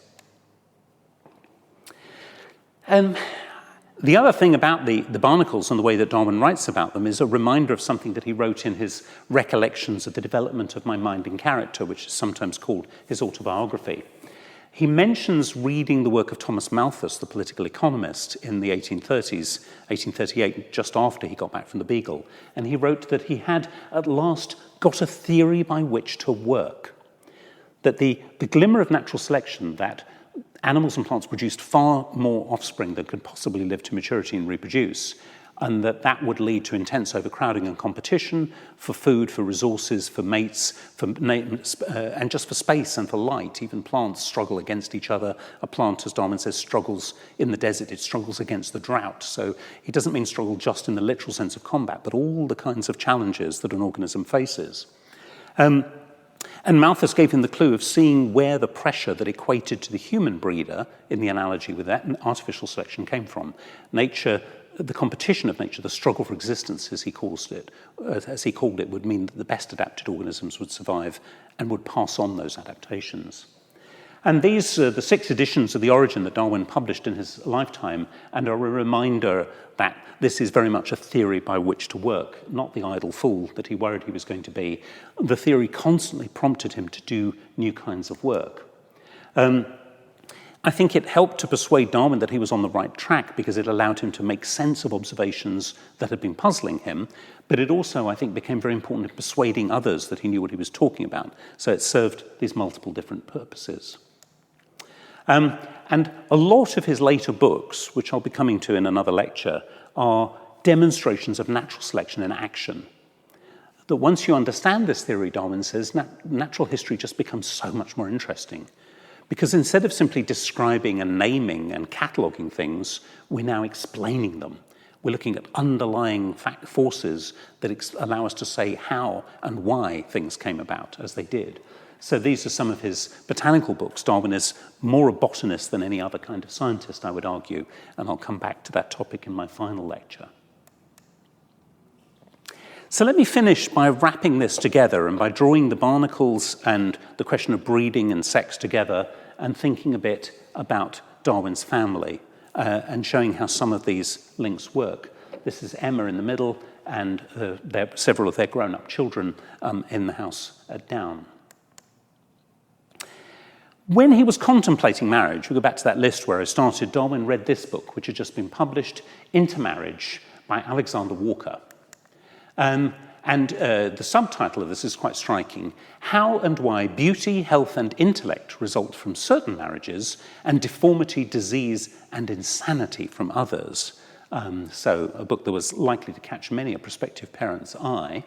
The other thing about the barnacles and the way that Darwin writes about them is a reminder of something that he wrote in his Recollections of the Development of My Mind and Character, which is sometimes called his autobiography. He mentions reading the work of Thomas Malthus, the political economist, in the 1830s, 1838, just after he got back from the Beagle. And he wrote that he had at last got a theory by which to work. That the glimmer of natural selection, that animals and plants produced far more offspring than could possibly live to maturity and reproduce, and that would lead to intense overcrowding and competition for food, for resources, for mates, and just for space and for light. Even plants struggle against each other. A plant, as Darwin says, struggles in the desert. It struggles against the drought. So he doesn't mean struggle just in the literal sense of combat, but all the kinds of challenges that an organism faces. And Malthus gave him the clue of seeing where the pressure that equated to the human breeder, in the analogy with that, artificial selection came from. Nature, the competition of nature, the struggle for existence, as he called it, would mean that the best adapted organisms would survive and would pass on those adaptations. And these are the 6 editions of The Origin that Darwin published in his lifetime, and are a reminder that this is very much a theory by which to work, not the idle fool that he worried he was going to be. The theory constantly prompted him to do new kinds of work. I think it helped to persuade Darwin that he was on the right track because it allowed him to make sense of observations that had been puzzling him, but it also, I think, became very important in persuading others that he knew what he was talking about. So it served these multiple different purposes. And a lot of his later books, which I'll be coming to in another lecture, are demonstrations of natural selection in action. That once you understand this theory, Darwin says, natural history just becomes so much more interesting. Because instead of simply describing and naming and cataloguing things, we're now explaining them. We're looking at underlying forces that allow us to say how and why things came about as they did. So these are some of his botanical books. Darwin is more a botanist than any other kind of scientist, I would argue, and I'll come back to that topic in my final lecture. So let me finish by wrapping this together and by drawing the barnacles and the question of breeding and sex together and thinking a bit about Darwin's family and showing how some of these links work. This is Emma in the middle and several of their grown-up children in the house at Down. When he was contemplating marriage, we go back to that list where I started, Darwin read this book, which had just been published, Into Marriage, by Alexander Walker. And the subtitle of this is quite striking: How and Why Beauty, Health and Intellect Result from Certain Marriages, and Deformity, Disease and Insanity from Others. So a book that was likely to catch many a prospective parent's eye.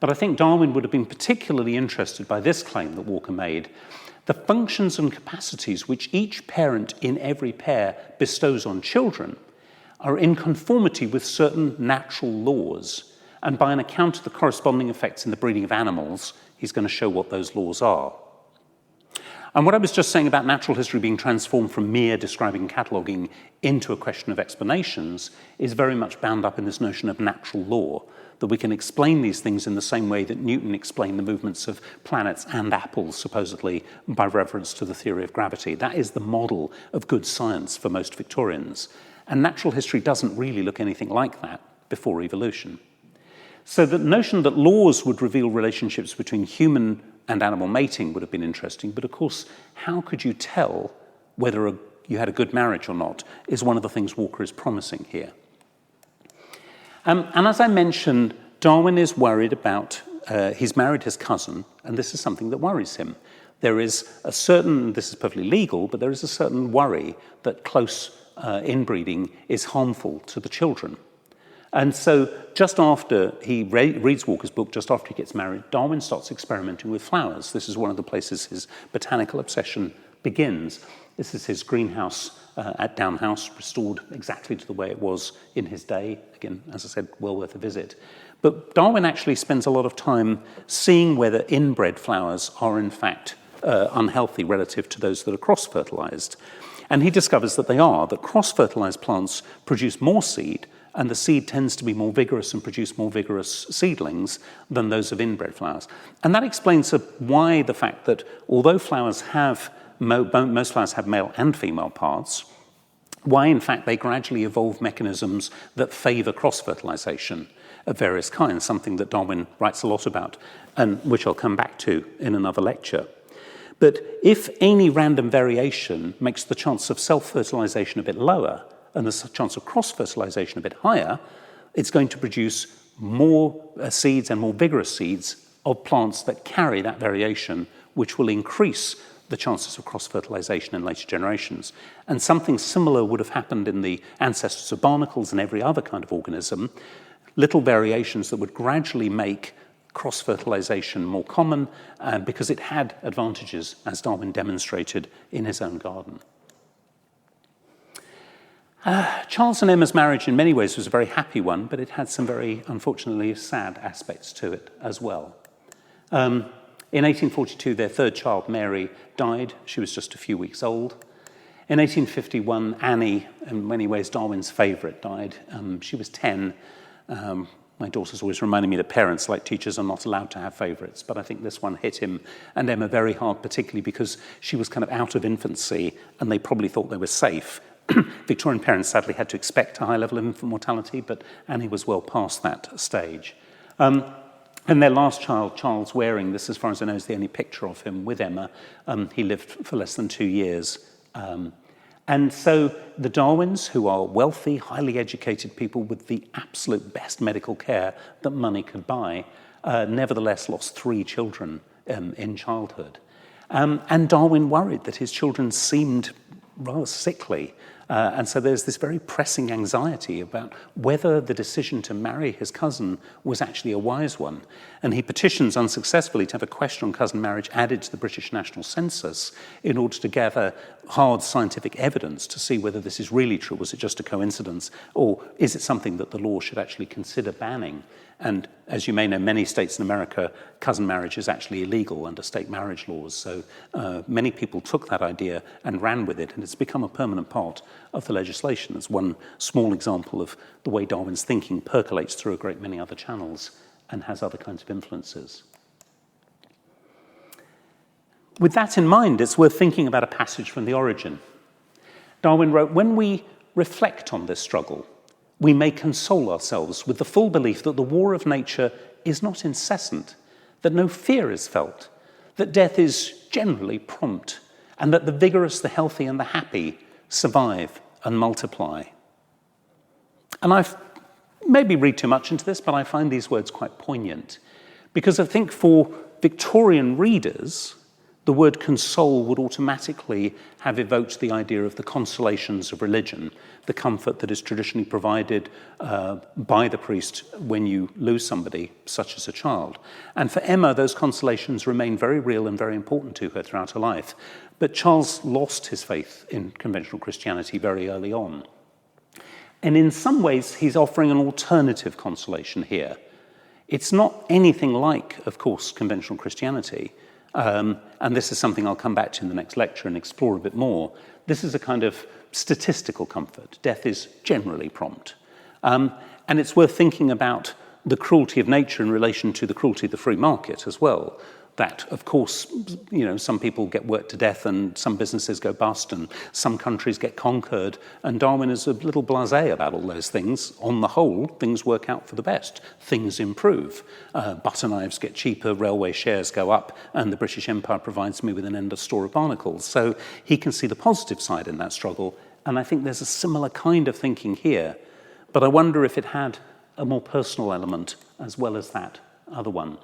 But I think Darwin would have been particularly interested by this claim that Walker made: the functions and capacities which each parent in every pair bestows on children are in conformity with certain natural laws. And by an account of the corresponding effects in the breeding of animals, he's going to show what those laws are. And what I was just saying about natural history being transformed from mere describing and cataloguing into a question of explanations is very much bound up in this notion of natural law, that we can explain these things in the same way that Newton explained the movements of planets and apples, supposedly by reference to the theory of gravity. That is the model of good science for most Victorians. And natural history doesn't really look anything like that before evolution. So the notion that laws would reveal relationships between human and animal mating would have been interesting, but of course, how could you tell whether you had a good marriage or not is one of the things Walker is promising here. And as I mentioned, Darwin is worried about, he's married his cousin, and this is something that worries him. There is a certain, this is perfectly legal, but there is a certain worry that close inbreeding is harmful to the children. And so just after he reads Walker's book, just after he gets married, Darwin starts experimenting with flowers. This is one of the places his botanical obsession begins. This is his greenhouse at Down House, restored exactly to the way it was in his day. Again, as I said, well worth a visit. But Darwin actually spends a lot of time seeing whether inbred flowers are in fact unhealthy relative to those that are cross-fertilized. And he discovers that they are, that cross-fertilized plants produce more seed, and the seed tends to be more vigorous and produce more vigorous seedlings than those of inbred flowers. And that explains why the fact that although flowers have, most flowers have male and female parts, why in fact they gradually evolve mechanisms that favor cross-fertilization of various kinds, something that Darwin writes a lot about, and which I'll come back to in another lecture. But if any random variation makes the chance of self-fertilization a bit lower and the chance of cross-fertilization a bit higher, it's going to produce more seeds and more vigorous seeds of plants that carry that variation, which will increase the chances of cross-fertilization in later generations. And something similar would have happened in the ancestors of barnacles and every other kind of organism, little variations that would gradually make cross-fertilization more common because it had advantages, as Darwin demonstrated in his own garden. Charles and Emma's marriage in many ways was a very happy one, but it had some very, unfortunately, sad aspects to it as well. In 1842, their third child, Mary, died. She was just a few weeks old. In 1851, Annie, in many ways Darwin's favourite, died. She was 10. My daughter's always reminding me that parents, like teachers, are not allowed to have favourites, but I think this one hit him and Emma very hard, particularly because she was kind of out of infancy and they probably thought they were safe. Victorian parents sadly had to expect a high level of infant mortality, but Annie was well past that stage. And their last child, Charles Waring, this, as far as I know, is the only picture of him with Emma. He lived for less than 2 years. And so the Darwins, who are wealthy, highly educated people with the absolute best medical care that money could buy, nevertheless lost 3 children in childhood. And Darwin worried that his children seemed rather sickly. And so there's this very pressing anxiety about whether the decision to marry his cousin was actually a wise one. And he petitions unsuccessfully to have a question on cousin marriage added to the British National Census in order to gather hard scientific evidence to see whether this is really true. Was it just a coincidence? Or is it something that the law should actually consider banning? And as you may know, many states in America, cousin marriage is actually illegal under state marriage laws. So many people took that idea and ran with it, and it's become a permanent part of the legislation. It's one small example of the way Darwin's thinking percolates through a great many other channels and has other kinds of influences. With that in mind, it's worth thinking about a passage from The Origin. Darwin wrote, "When we reflect on this struggle, we may console ourselves with the full belief that the war of nature is not incessant, that no fear is felt, that death is generally prompt, and that the vigorous, the healthy, and the happy survive and multiply." And I've maybe read too much into this, but I find these words quite poignant, because I think for Victorian readers, the word console would automatically have evoked the idea of the consolations of religion, the comfort that is traditionally provided by the priest when you lose somebody, such as a child. And for Emma, those consolations remain very real and very important to her throughout her life. But Charles lost his faith in conventional Christianity very early on. And in some ways, he's offering an alternative consolation here. It's not anything like, of course, conventional Christianity. And this is something I'll come back to in the next lecture and explore a bit more. This is a kind of statistical comfort. Death is generally prompt. And it's worth thinking about the cruelty of nature in relation to the cruelty of the free market as well. That, of course, you know, some people get worked to death and some businesses go bust and some countries get conquered. And Darwin is a little blasé about all those things. On the whole, things work out for the best. Things improve. Butter knives get cheaper, railway shares go up, and the British Empire provides me with an endless store of barnacles. So he can see the positive side in that struggle. And I think there's a similar kind of thinking here. But I wonder if it had a more personal element as well as that other one.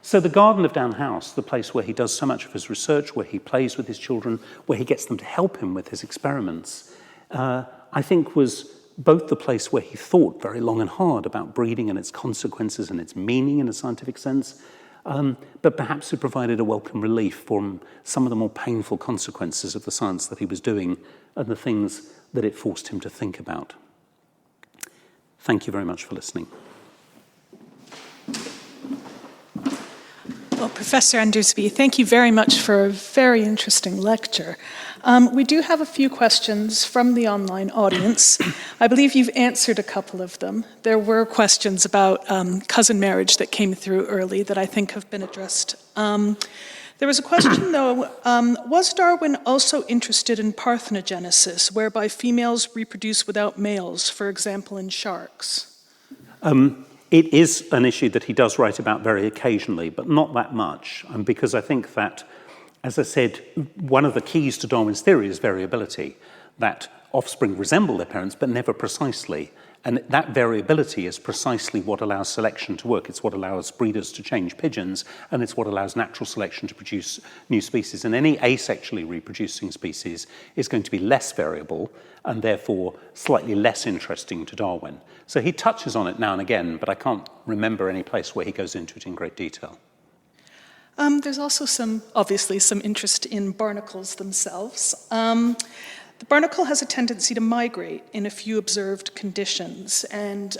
So the Garden of Down House, the place where he does so much of his research, where he plays with his children, where he gets them to help him with his experiments, I think was both the place where he thought very long and hard about breeding and its consequences and its meaning in a scientific sense, but perhaps it provided a welcome relief from some of the more painful consequences of the science that he was doing and the things that it forced him to think about. Thank you very much for listening. Well, Professor Endersby, thank you very much for a very interesting lecture. We do have a few questions from the online audience. I believe you've answered a couple of them. There were questions about cousin marriage that came through early that I think have been addressed. There was a question, though, was Darwin also interested in parthenogenesis, whereby females reproduce without males, for example, in sharks? It is an issue that he does write about very occasionally, but not that much, because I think that, as I said, one of the keys to Darwin's theory is variability, that offspring resemble their parents, but never precisely. And that variability is precisely what allows selection to work. It's what allows breeders to change pigeons, and it's what allows natural selection to produce new species. And any asexually reproducing species is going to be less variable and therefore slightly less interesting to Darwin. So he touches on it now and again, but I can't remember any place where he goes into it in great detail. There's also obviously some interest in barnacles themselves. The barnacle has a tendency to migrate in a few observed conditions, and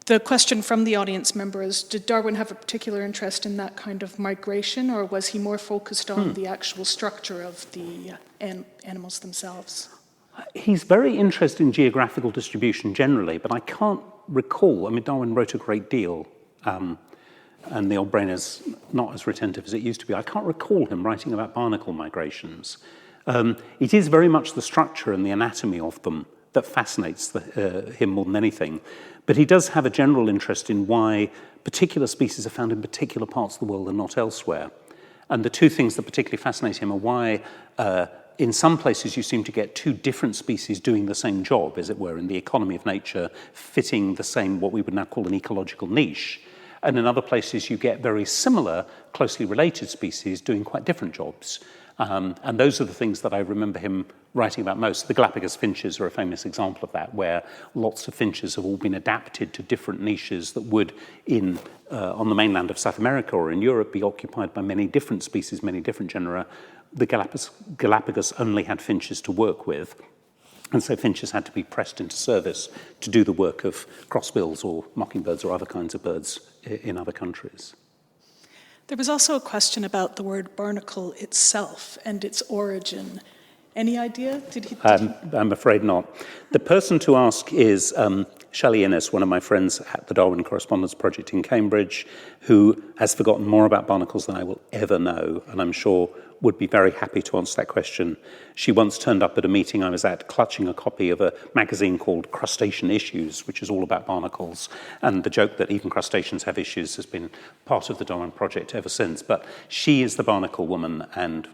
the question from the audience member is, did Darwin have a particular interest in that kind of migration, or was he more focused on the actual structure of the animals themselves? He's very interested in geographical distribution generally, but I can't recall. I mean, Darwin wrote a great deal, and the old brain is not as retentive as it used to be. I can't recall him writing about barnacle migrations. It is very much the structure and the anatomy of them that fascinates him more than anything. But he does have a general interest in why particular species are found in particular parts of the world and not elsewhere. And the two things that particularly fascinate him are why in some places you seem to get two different species doing the same job, as it were, in the economy of nature, fitting the same, what we would now call an ecological niche. And in other places you get very similar, closely related species doing quite different jobs. And those are the things that I remember him writing about most. The Galapagos finches are a famous example of that, where lots of finches have all been adapted to different niches that would, on the mainland of South America or in Europe, be occupied by many different species, many different genera. The Galapagos only had finches to work with, and so finches had to be pressed into service to do the work of crossbills or mockingbirds or other kinds of birds in other countries. There was also a question about the word barnacle itself and its origin. Any idea? I'm afraid not. The person to ask is Shelley Innes, one of my friends at the Darwin Correspondence Project in Cambridge, who has forgotten more about barnacles than I will ever know, and I'm sure would be very happy to answer that question. She once turned up at a meeting I was at, clutching a copy of a magazine called Crustacean Issues, which is all about barnacles, and the joke that even crustaceans have issues has been part of the Darwin Project ever since. But she is the barnacle woman, and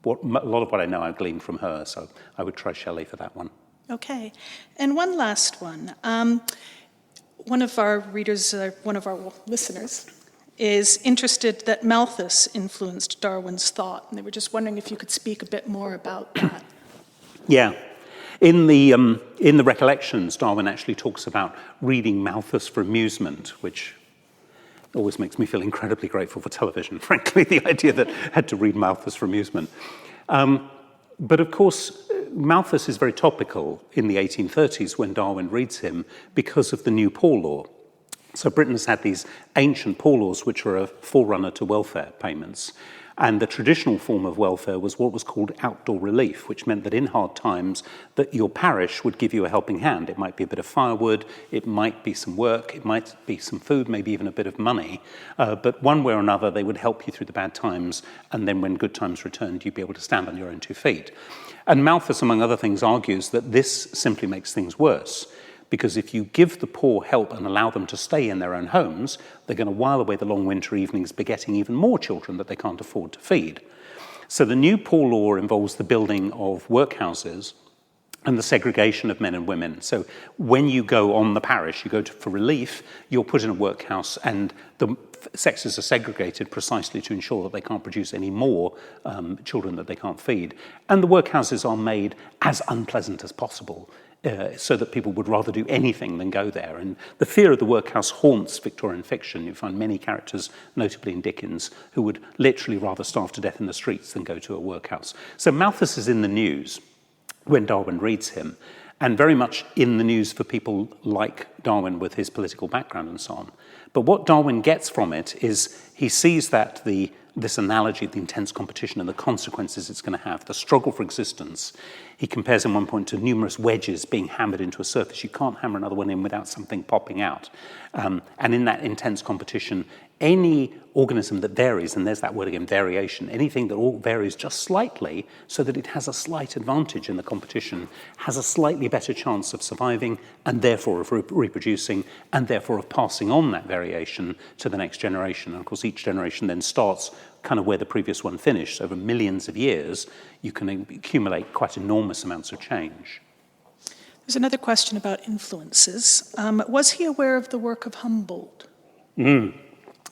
a lot of what I know I've gleaned from her, so I would try Shelley for that one. Okay. And one last one. One of our readers, one of our listeners, is interested that Malthus influenced Darwin's thought, and they were just wondering if you could speak a bit more about that. Yeah. In the Recollections, Darwin actually talks about reading Malthus for amusement, which always makes me feel incredibly grateful for television, frankly, the idea that I had to read Malthus for amusement. But of course, Malthus is very topical in the 1830s when Darwin reads him because of the new Poor Law. So Britain has had these ancient poor laws which are a forerunner to welfare payments. And the traditional form of welfare was what was called outdoor relief, which meant that in hard times that your parish would give you a helping hand. It might be a bit of firewood, it might be some work, it might be some food, maybe even a bit of money. But one way or another, they would help you through the bad times. And then when good times returned, you'd be able to stand on your own 2 feet. And Malthus, among other things, argues that this simply makes things worse. Because if you give the poor help and allow them to stay in their own homes, they're going to while away the long winter evenings begetting even more children that they can't afford to feed. So the new poor law involves the building of workhouses and the segregation of men and women. So when you go on the parish, you go for relief, you're put in a workhouse and the sexes are segregated precisely to ensure that they can't produce any more children that they can't feed. And the workhouses are made as unpleasant as possible. So that people would rather do anything than go there. And the fear of the workhouse haunts Victorian fiction. You find many characters, notably in Dickens, who would literally rather starve to death in the streets than go to a workhouse. So Malthus is in the news when Darwin reads him. and very much in the news for people like Darwin with his political background and so on. But what Darwin gets from it is he sees that this analogy of the intense competition and the consequences it's going to have, the struggle for existence, he compares in one point to numerous wedges being hammered into a surface. You can't hammer another one in without something popping out. And in that intense competition, any organism that varies, and there's that word again, variation, anything that all varies just slightly so that it has a slight advantage in the competition, has a slightly better chance of surviving and therefore of reproducing and therefore of passing on that variation to the next generation. And of course, each generation then starts kind of where the previous one finished. Over millions of years, you can accumulate quite enormous amounts of change. There's another question about influences. Was he aware of the work of Humboldt?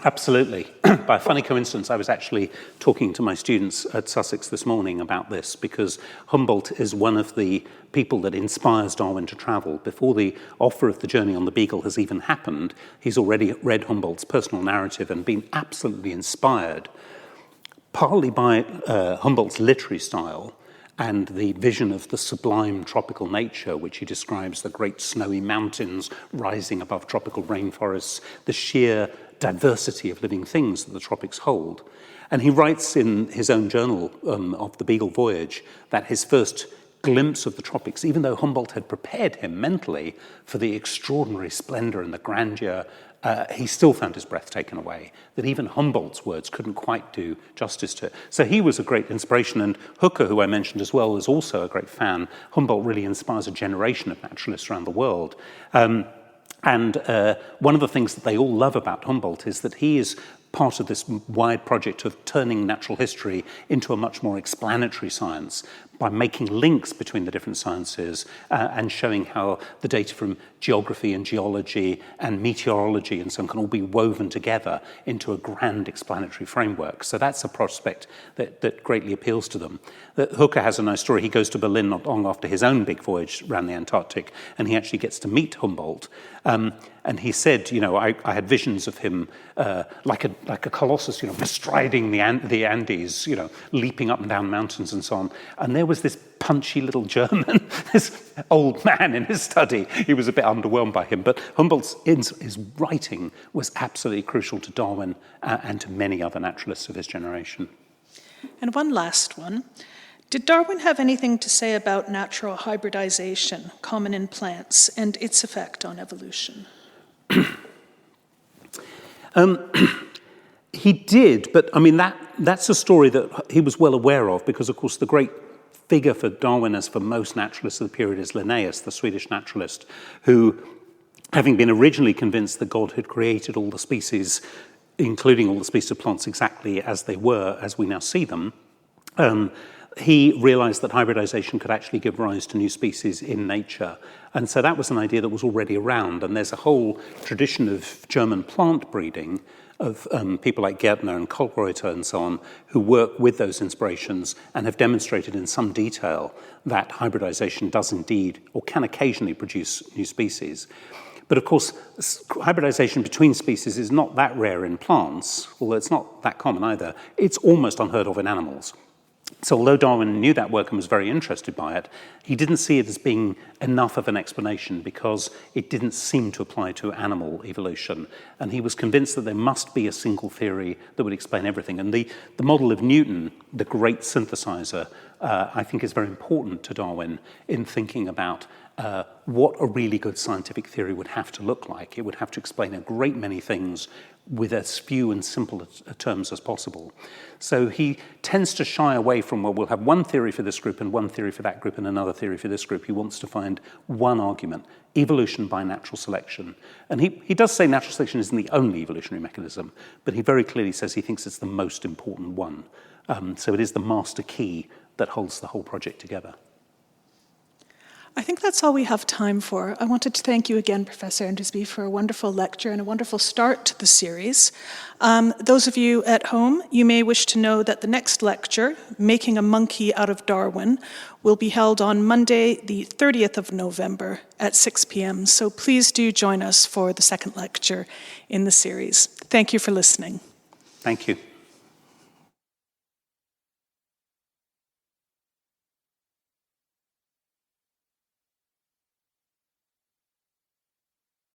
Absolutely. By a funny coincidence, I was actually talking to my students at Sussex this morning about this, because Humboldt is one of the people that inspires Darwin to travel. Before the offer of the journey on the Beagle has even happened, he's already read Humboldt's personal narrative and been absolutely inspired, partly by Humboldt's literary style and the vision of the sublime tropical nature, which he describes, the great snowy mountains rising above tropical rainforests, the sheer diversity of living things that the tropics hold. And he writes in his own journal of the Beagle voyage that his first glimpse of the tropics, even though Humboldt had prepared him mentally for the extraordinary splendor and the grandeur, he still found his breath taken away, that even Humboldt's words couldn't quite do justice to it. So he was a great inspiration, and Hooker, who I mentioned as well, is also a great fan. Humboldt really inspires a generation of naturalists around the world. And one of the things that they all love about Humboldt is that he is part of this wide project of turning natural history into a much more explanatory science by making links between the different sciences and showing how the data from geography and geology and meteorology and so on can all be woven together into a grand explanatory framework. So that's a prospect that greatly appeals to them. Hooker has a nice story. He goes to Berlin not long after his own big voyage around the Antarctic, and he actually gets to meet Humboldt. And he said, I had visions of him like a colossus, bestriding the Andes, leaping up and down mountains and so on. And there was this punchy little German, this old man in his study. He was a bit underwhelmed by him. But Humboldt's his writing was absolutely crucial to Darwin and to many other naturalists of his generation. And one last one. Did Darwin have anything to say about natural hybridization, common in plants, and its effect on evolution? He did, but I mean that's a story that he was well aware of, because of course the great figure for Darwin, as for most naturalists of the period, is Linnaeus, the Swedish naturalist, who, having been originally convinced that God had created all the species, including all the species of plants exactly as they were, as we now see them, he realized that hybridization could actually give rise to new species in nature. And so that was an idea that was already around. And there's a whole tradition of German plant breeding of people like Gärtner and Kolkreuter and so on, who work with those inspirations and have demonstrated in some detail that hybridization does indeed, or can occasionally, produce new species. But of course, hybridization between species is not that rare in plants, although it's not that common either. It's almost unheard of in animals. So although Darwin knew that work and was very interested by it, he didn't see it as being enough of an explanation because it didn't seem to apply to animal evolution. And he was convinced that there must be a single theory that would explain everything. And the model of Newton, the great synthesizer, I think is very important to Darwin in thinking about what a really good scientific theory would have to look like. It would have to explain a great many things with as few and simple terms as possible. So he tends to shy away from, well, we'll have one theory for this group and one theory for that group and another theory for this group. He wants to find one argument, evolution by natural selection. And he does say natural selection isn't the only evolutionary mechanism, but he very clearly says he thinks it's the most important one. So it is the master key that holds the whole project together. I think that's all we have time for. I wanted to thank you again, Professor Endersby, for a wonderful lecture and a wonderful start to the series. Those of you at home, you may wish to know that the next lecture, Making a Monkey Out of Darwin, will be held on Monday, the 30th of November at 6 p.m. So please do join us for the second lecture in the series. Thank you for listening. Thank you.